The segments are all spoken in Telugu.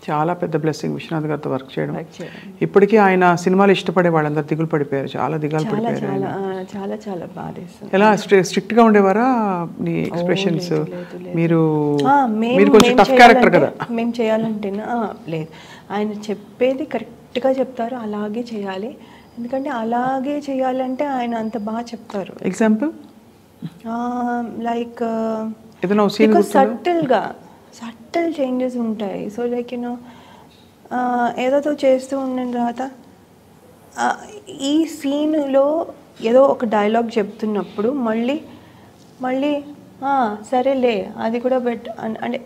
చాలా పెద్ద బ్లెస్సింగ్ విశ్వనాథ్ గారితో వర్క్ చేయడం. ఇప్పటికీ ఆయన సినిమాలు ఇష్టపడే వాళ్ళందరూ దిగులు పడిపోయారు, చాలా దిగాలు పడిపోయారు. చాలా చాలా బాగా. ఎలా స్ట్రిక్ట్ గా ఉండేవారా నీ ఎక్స్ప్రెషన్స్? మీరు కొంచెం టఫ్ క్యారెక్టర్ కదా. మేము చేయాలంటేనా లేదు, ఆయన చెప్పేది కరెక్ట్గా చెప్తారు, అలాగే చేయాలి. ఎందుకంటే అలాగే చేయాలంటే ఆయన అంత బాగా చెప్తారు. ఎగ్జాంపుల్ లైక్ సటిల్ చేంజెస్ ఉంటాయి. సో లైక్ యూనో ఏదో చేస్తూ ఉండిన తర్వాత ఈ సీన్లో ఏదో ఒక డైలాగ్ చెప్తున్నప్పుడు మళ్ళీ సరేలే అది కూడా అంటే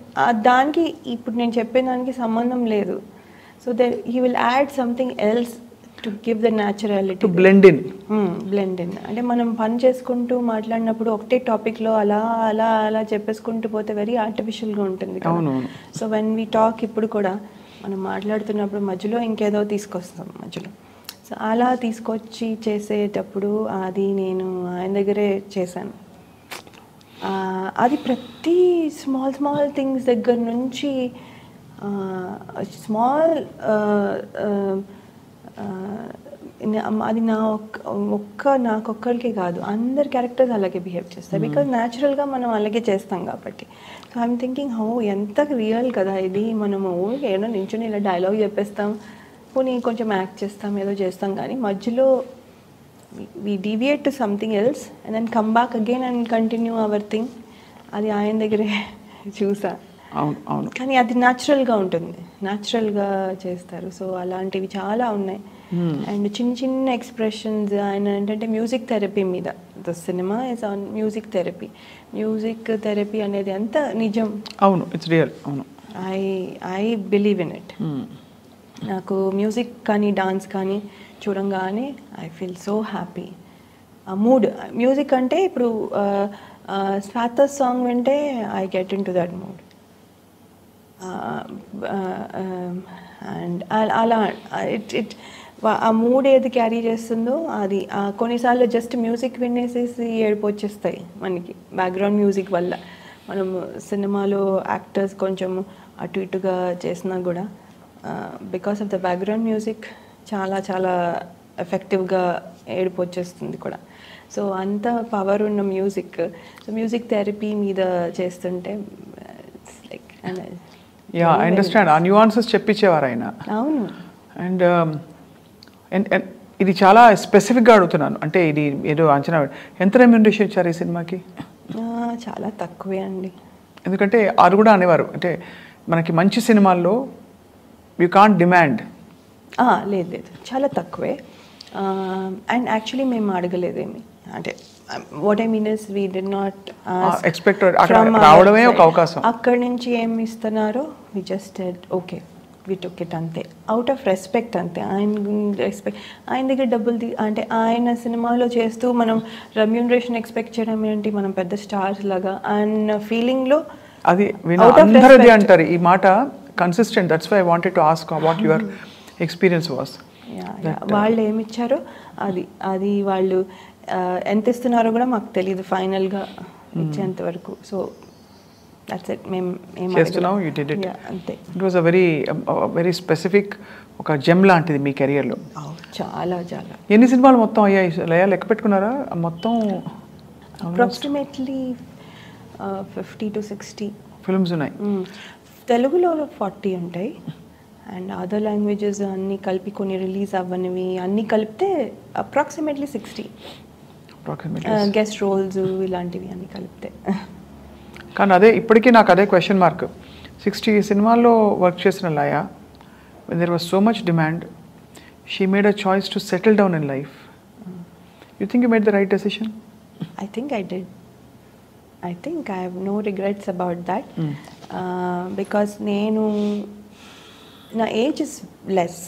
దానికి ఇప్పుడు నేను చెప్పే దానికి సంబంధం లేదు. So he will add something else to give the naturality, to blend in. అంటే మనం పని చేసుకుంటూ మాట్లాడినప్పుడు ఒకటే టాపిక్లో అలా చెప్పేసుకుంటూ పోతే వెరీ ఆర్టిఫిషియల్గా ఉంటుంది. సో వెన్ వీ టాక్ ఇప్పుడు కూడా మనం మాట్లాడుతున్నప్పుడు మధ్యలో ఇంకేదో తీసుకొస్తాం మధ్యలో. సో అలా తీసుకొచ్చి చేసేటప్పుడు అది నేను ఆయన దగ్గరే చేశాను. అది ప్రతి స్మాల్ థింగ్స్ దగ్గర నుంచి స్మాల్ అది నాకొక్కరికే కాదు, అందరి క్యారెక్టర్స్ అలాగే బిహేవ్ చేస్తాయి. బికాజ్ న్యాచురల్గా మనం అలాగే చేస్తాం కాబట్టి. సో ఐఎమ్ థింకింగ్ ఎంత రియల్ కదా ఇది. మనము ఏదో నించుని ఇలా డైలాగ్ చెప్పేస్తాం, పోనీ కొంచెం యాక్ట్ చేస్తాం, ఏదో చేస్తాం, కానీ మధ్యలో we deviate to something else and then come back again and continue our thing. అది ఆయన దగ్గరే చూసా. అవును, కానీ అది న్యాచురల్గా ఉంటుంది, న్యాచురల్గా చేస్తారు. సో అలాంటివి చాలా ఉన్నాయి. అండ్ చిన్న ఎక్స్ప్రెషన్స్. ఆయన ఏంటంటే మ్యూజిక్ థెరపీ మీద, the cinema is on music therapy. Music therapy అనేది అంత నిజం. అవును, ఇట్స్ రియల్. అవును, ఐ బిలీవ్ ఇన్ ఇట్. నాకు మ్యూజిక్ కానీ డాన్స్ కానీ చూడంగానే ఐ ఫీల్ సో హ్యాపీ. ఆ మూడ్ మ్యూజిక్ అంటే ఇప్పుడు స్వాత సాంగ్ వింటే I get in to that mood. And అలా ఆ మూడ్ ఏది క్యారీ చేస్తుందో అది. కొన్నిసార్లు జస్ట్ మ్యూజిక్ వినేసేసి ఏడుపు వచ్చేస్తాయి మనకి బ్యాక్గ్రౌండ్ మ్యూజిక్ వల్ల. మనం సినిమాలో యాక్టర్స్ కొంచెం అటు ఇటుగా చేసినా కూడా because of the background music చాలా చాలా ఎఫెక్టివ్గా ఏడుపు వచ్చేస్తుంది కూడా. సో అంత పవర్ ఉన్న మ్యూజిక్. సో మ్యూజిక్ థెరపీ మీద చేస్తుంటే లైక్ ఐ అండర్స్టాండ్. ఆ న్యూఆన్సెస్ చెప్పించేవారు ఆయన. అవును. అండ్ ఇది చాలా స్పెసిఫిక్గా అడుగుతున్నాను, అంటే ఇది ఏదో అంచనా ఎంత రెమ్యూనరేషన్ ఇచ్చారు ఈ సినిమాకి? చాలా తక్కువే అండి. ఎందుకంటే అది కూడా అనేవారు, అంటే మనకి మంచి సినిమాల్లో యూ కాంట్ డిమాండ్. లేదు, చాలా తక్కువే. అండ్ యాక్చువల్లీ మేము అడగలేదేమి, అంటే what I mean is we did not expect రావడమే ఒక అవకాశం. అక్కడి నుంచి ఏమి ఇస్తున్నారో we just okay we took it, అంతే. అవుట్ ఆఫ్ రెస్పెక్ట్, అంతే. ఆయన దగ్గర డబ్బులు అంటే ఆయన సినిమాలో చేస్తూ మనం రెమ్యూనరేషన్ ఎక్స్పెక్ట్ చేయడం ఏంటి, మనం పెద్ద స్టార్స్ లాగా అన్న ఫీలింగ్లో అది అందరిది అంటారు ఈ మాట. Consistent. That's why I wanted to ask what your experience was. వాళ్ళు ఏమి ఇచ్చారో అది వాళ్ళు ఎంత ఇస్తున్నారో కూడా మాకు తెలియదు ఫైనల్గా ఇచ్చేంత వరకు. So that's it. మేము చేస్తున్నాం, యు డిడ్ ఇట్. అంతే. It was a very specific ఒక జెమ్ లాంటిది మీ కెరియర్లో. చాలా చాలా. ఎన్ని సినిమాలు మొత్తం అయ్యాయి లెక్క పెట్టుకున్నారా మొత్తం? అప్రాక్సిమేట్లీ 50 to 60 ఫిల్మ్స్ ఉన్నాయి. తెలుగులో 40 ఉంటాయి. అండ్ అదర్ లాంగ్వేజెస్ అన్నీ కలిపి కొన్ని రిలీజ్ అవ్వనివి అన్నీ కలిపితే అప్రాక్సిమేట్లీ 60 గెస్ట్ రోల్స్ ఇలాంటివి అన్నీ కలిపితే. కానీ అదే ఇప్పటికీ నాకు అదే క్వశ్చన్ మార్క్. 60 సినిమాల్లో వర్క్ చేసిన లయ, when there was so much demand, she made a choice to settle down in life. You think you made the right decision? I think I did. I think I have no regrets about that. Because నా age is less,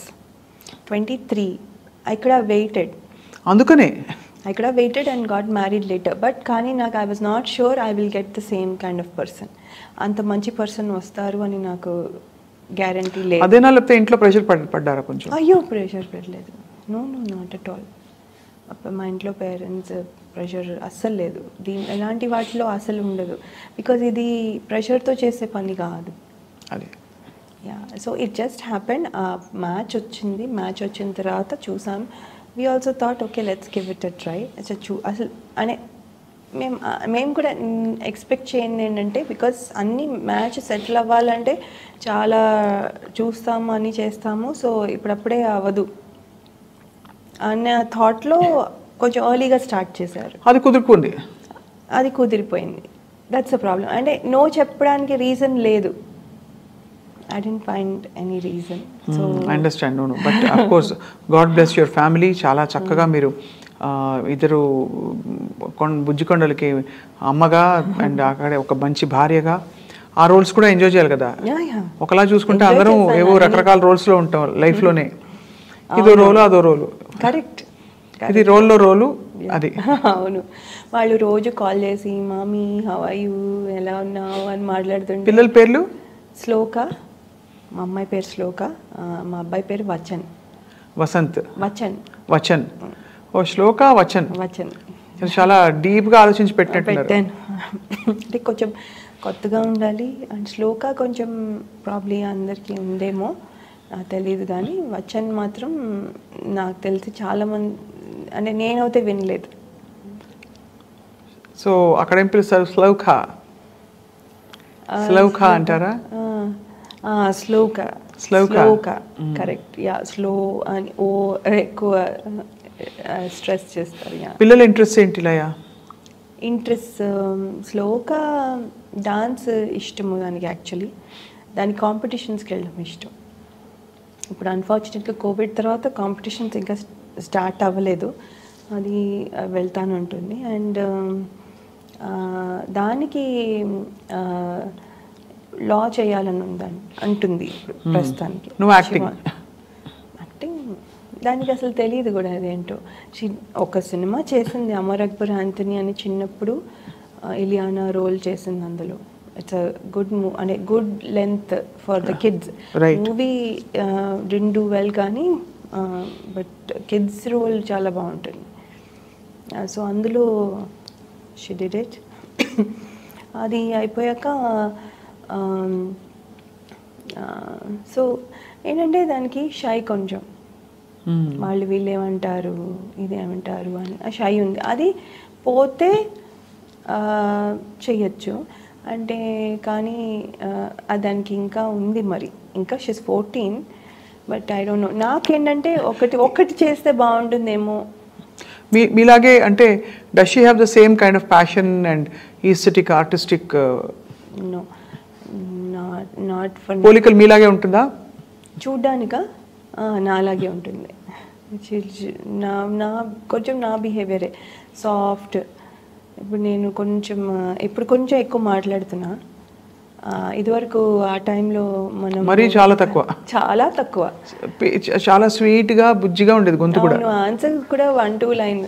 23. I could have waited. అందుకనే I could have waited and got married later. But కానీ నాకు I was not sure I will get the same kind of person. అంత మంచి పర్సన్ వస్తారు అని నాకు గ్యారంటీ లేదు. అదేనా లేకపోతే ఇంట్లో ప్రెషర్ పడ్డారా కొంచెం? అయ్యో, ప్రెషర్ పెట్టలేదు. No not at all. మా ఇంట్లో పేరెంట్స్ ప్రెషర్ అస్సలు లేదు. ఎలాంటి వాటిలో అసలు ఉండదు. బికాజ్ ఇది ప్రెషర్తో చేసే పని కాదు. అది yeah so it just happened. Match వచ్చిన తర్వాత చూసాం. We also thought okay let's give it a try. అసలు అనే మేము కూడా ఎక్స్పెక్ట్ చేయండి ఏంటంటే, బికాస్ అన్ని మ్యాచ్ సెటిల్ అవ్వాలంటే చాలా చూస్తాము అని చేస్తాము, సో ఇప్పుడప్పుడే అవ్వదు అన్న థాట్లో కొంచెం ఎర్లీగా స్టార్ట్ చేశారు. అది కుదిరిపోయింది. That's a problem. అంటే నో చెప్పడానికి రీజన్ లేదు. I didn't find any reason. So I understand. No. But of course, God bless your family. చాలా చక్కగా మీరు ఇద్దరు బుజ్జికొండలకి అమ్మగా అండ్ అక్కడే ఒక మంచి భార్యగా ఆ రోల్స్ కూడా ఎంజాయ్ చేయాలి కదా. ఒకలా చూసుకుంటే అందరం ఏవో రకరకాల రోల్స్లో ఉంటాం లైఫ్లోనే. ఇదో రోలు అదో రోలు. కరెక్ట్. ఇది రోల్లో రోలు అది. అవును. వాళ్ళు రోజు కాల్ చేసి మామీ హౌ ఆర్ యూ, ఎలా ఉన్నావు అని మాట్లాడుతుంటే. పిల్లల పేర్లు? శ్లోక, మా అమ్మాయి పేరు శ్లోక, మా అబ్బాయి పేరు వచన్. వచన్. ఓ శ్లోక వచన్. చాలా డీప్గా ఆలోచించి పెట్టాను. అంటే కొంచెం కొత్తగా ఉండాలి అండ్ శ్లోక కొంచెం ప్రాబ్లీ అందరికీ ఉందేమో తెలీదు, కానీ వచన్ మాత్రం నాకు తెలిసి చాలామంది, అంటే నేనైతే వినలేదు. సో అక్కడ ఏం పిలుస్తారు? శ్లోక అంటారా? స్లోక కరెక్ట్. యా స్లో అని ఓ ఎక్కువ స్ట్రెస్ చేస్తారు. పిల్లల ఇంట్రెస్ట్ ఏంటి? ఇంట్రెస్ట్ శ్లోక డాన్స్ ఇష్టము దానికి. యాక్చువల్లీ దానికి కాంపిటీషన్స్కి వెళ్ళడం ఇష్టం. ఇప్పుడు అన్ఫార్చునేట్గా కోవిడ్ తర్వాత కాంపిటీషన్స్ ఇంకా స్టార్ట్ అవ్వలేదు, అది వెళ్తాను ఉంటుంది. అండ్ దానికి లా చేయాలని ఉందని అంటుంది ఇప్పుడు ప్రస్తుతానికి. యాక్టింగ్ దానికి అసలు తెలియదు కూడా అదేంటో. ఒక సినిమా చేసింది అమర్ అక్బర్ ఆంథనీ అని, చిన్నప్పుడు ఇలియానా రోల్ చేసింది అందులో. ఇట్స్ అ గుడ్ అంటే good length for the kids. Movie didn't do well కానీ బట్ కిడ్స్ రోల్ చాలా బాగుంటుంది. సో అందులో షీ డిడ్ ఇట్. అది అయిపోయాక సో ఏంటంటే దానికి షై కొంచెం, వాళ్ళు వీళ్ళు ఏమంటారు ఇదేమంటారు అని ఆ షై ఉంది. అది పోతే చెయ్యొచ్చు అంటే, కానీ దానికి ఇంకా ఉంది మరి, ఇంకా she's 14. But I don't know, నాకేంటంటే ఒకటి చేస్తే బాగుంటుందేమో. మీలాగే అంటే does she have the same kind of passion and aesthetic artistic? No, not for. పోలికలు మీలాగే ఉంటుందా? చూడ్డానికా? నాలాగే ఉంటుంది. నా కొంచెం నా బిహేవియరే సాఫ్ట్. ఇప్పుడు నేను కొంచెం ఎక్కువ మాట్లాడుతున్నా. ఇదివరకు ఆ టైంలో మనం మరీ చాలా తక్కువ చాలా స్వీట్గా బుజ్జిగా ఉండేది గొంతు కూడా. ఆన్సర్ కూడా 1-2 లైన్